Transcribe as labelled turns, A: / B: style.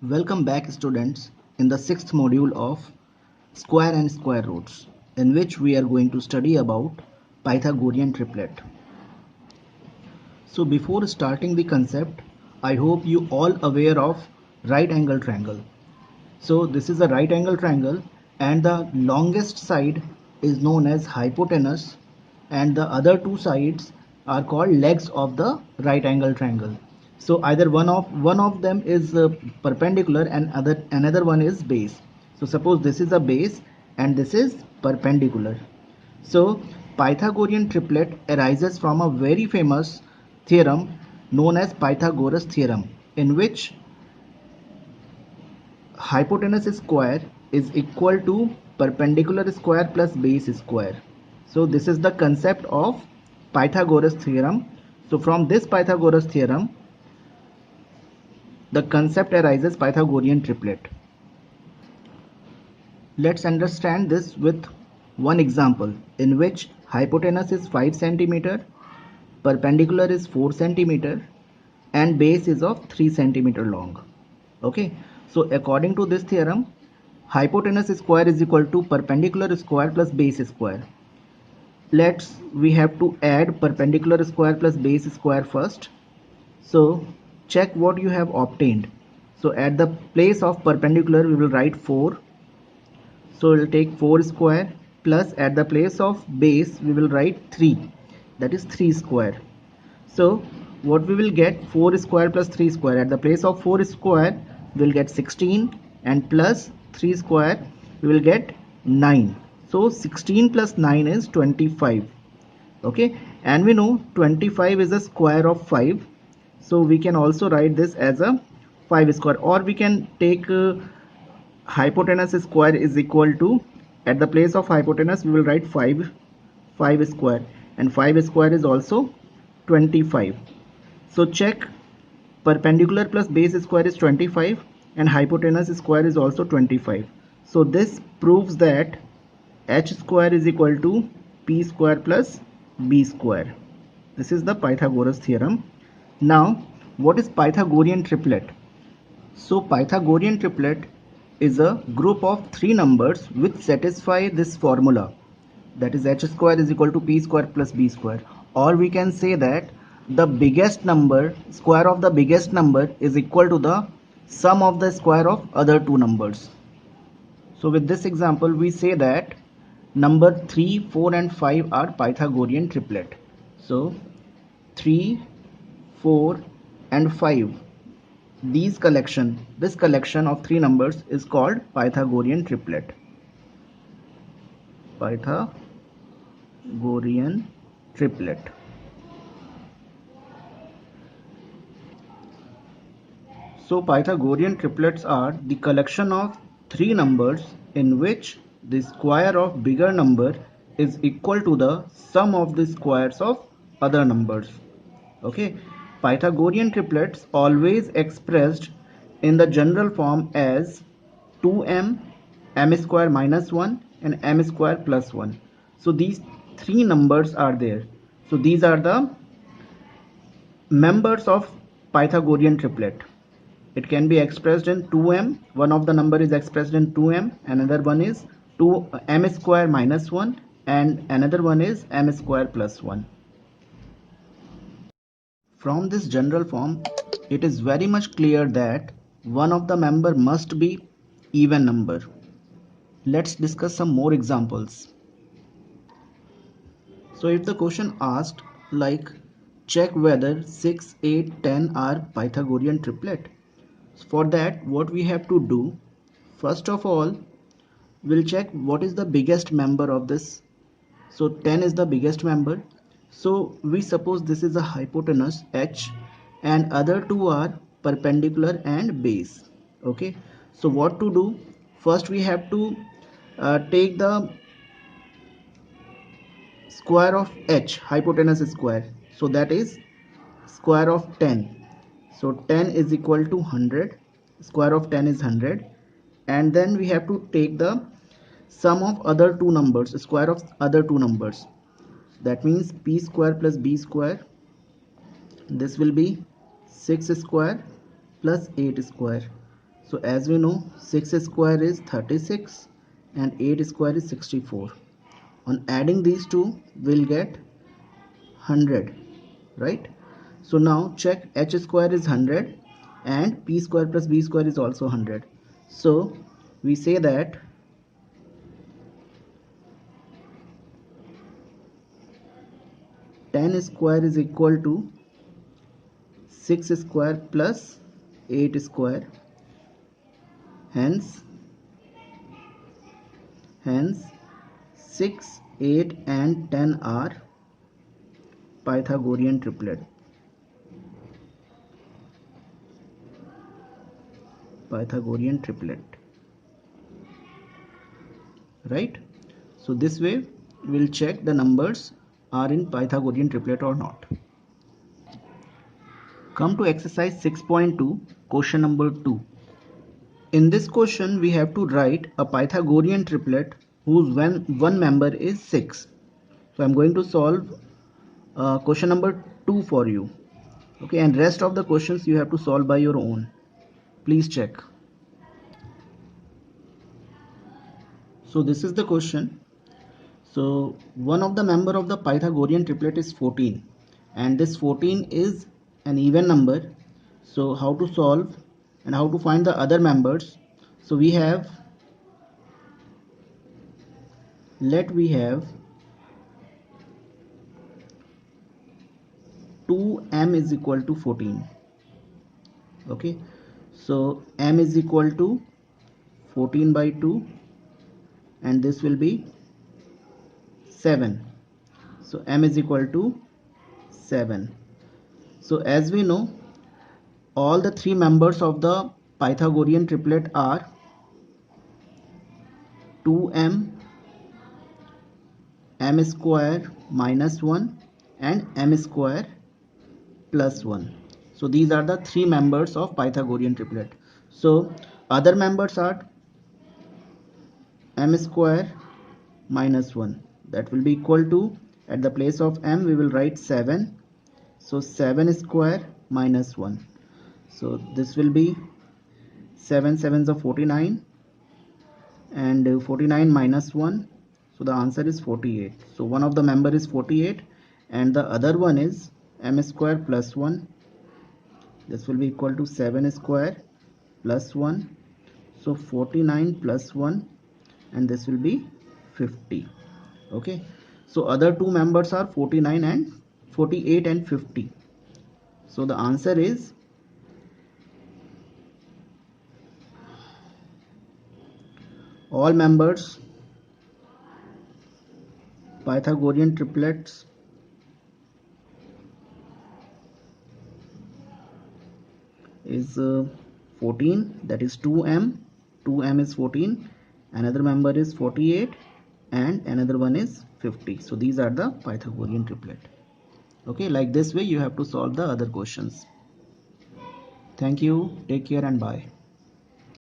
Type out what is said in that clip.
A: Welcome back students in the sixth module of square and square roots, in which we are going to study about Pythagorean triplet. So before starting the concept, I hope you all aware of right angle triangle. So this is a right angle triangle and the longest side is known as hypotenuse and the other two sides are called legs of the right angle triangle. So either one of them is perpendicular and another one is base. So suppose this is a base and this is perpendicular. So Pythagorean triplet arises from a very famous theorem known as Pythagoras theorem, in which hypotenuse square is equal to perpendicular square plus base square. So this is the concept of Pythagoras theorem. So from this Pythagoras theorem, the concept arises Pythagorean triplet. Let's understand this with one example in which hypotenuse is 5 centimeter, perpendicular is 4 centimeter and base is of 3 centimeter long. Okay, so according to this theorem, hypotenuse square is equal to perpendicular square plus base square. We have to add perpendicular square plus base square first. So check what you have obtained. So at the place of perpendicular we will write 4. So we'll take 4 square plus at the place of base we will write 3, that is 3 square. So what we will get, 4 square plus 3 square, at the place of 4 square we will get 16 and plus 3 square we will get 9. So 16 plus 9 is 25. Okay, and we know 25 is a square of 5. So we can also write this as a 5 square, or we can take hypotenuse square is equal to, at the place of hypotenuse we will write 5 square, and 5 square is also 25. So check, perpendicular plus base square is 25 and hypotenuse square is also 25. So this proves that h square is equal to p square plus b square. This is the Pythagoras theorem. Now what is Pythagorean triplet? So Pythagorean triplet is a group of three numbers which satisfy this formula, that is h square is equal to p square plus b square, or we can say that the biggest number, square of the biggest number is equal to the sum of the square of other two numbers. So with this example we say that number 3, 4 and 5 are Pythagorean triplet. So 3, 4 and 5, this collection of three numbers is called Pythagorean triplet. Pythagorean triplet. So Pythagorean triplets are the collection of three numbers in which the square of bigger number is equal to the sum of the squares of other numbers. Okay, Pythagorean triplets always expressed in the general form as 2m, m square minus 1 and m square plus 1. So these three numbers are there. So these are the members of Pythagorean triplet. It can be expressed in 2m, one of the number is expressed in 2m, another one is 2m square minus 1 and another one is m square plus 1. From this general form, it is very much clear that one of the member must be even number. Let's discuss some more examples. So if the question asked like check whether 6, 8, 10 are Pythagorean triplet. For that what we have to do, first of all we'll check what is the biggest member of this. So 10 is the biggest member. So we suppose this is a hypotenuse h and other two are perpendicular and base. Okay, so what to do, first we have to take the square of h, hypotenuse square, so that is square of 10. So 10 is equal to 100, square of 10 is 100, and then we have to take the sum of other two numbers, square of other two numbers, that means p square plus b square, this will be 6 square plus 8 square. So as we know, 6 square is 36 and 8 square is 64. On adding these two, we'll get 100, right? So now check, h square is 100 and p square plus b square is also 100. So we say that ten square is equal to 6 square plus 8 square. Hence 6, 8 and 10 are Pythagorean triplet. Pythagorean triplet, right? So this way we'll check the numbers are in Pythagorean triplet or not. Come to exercise 6.2, question number 2. In this question we have to write a Pythagorean triplet whose one member is 6. So I'm going to solve question number 2 for you. Okay, and rest of the questions you have to solve by your own. Please check. So this is the question. So one of the member of the Pythagorean triplet is 14 and this 14 is an even number. So how to solve and how to find the other members? So we have 2m is equal to 14. Okay, so m is equal to 14 by 2 and this will be 7. So m is equal to 7. So as we know, all the three members of the Pythagorean triplet are 2m, m square minus 1 and m square plus 1. So these are the three members of Pythagorean triplet. So other members are m square minus 1, that will be equal to, at the place of m we will write 7. So 7 square minus 1. So this will be 7 sevens are 49 and 49 minus 1. So the answer is 48. So one of the member is 48 and the other one is m square plus 1. This will be equal to 7 square plus 1. So 49 plus 1 and this will be 50. Okay, so other two members are 49 and 48 and 50. So the answer is all members Pythagorean triplets is 14, that is 2m is 14, another member is 48 and another one is 50. So these are the Pythagorean triplet. Okay, like this way you have to solve the other questions. Thank you, take care and bye.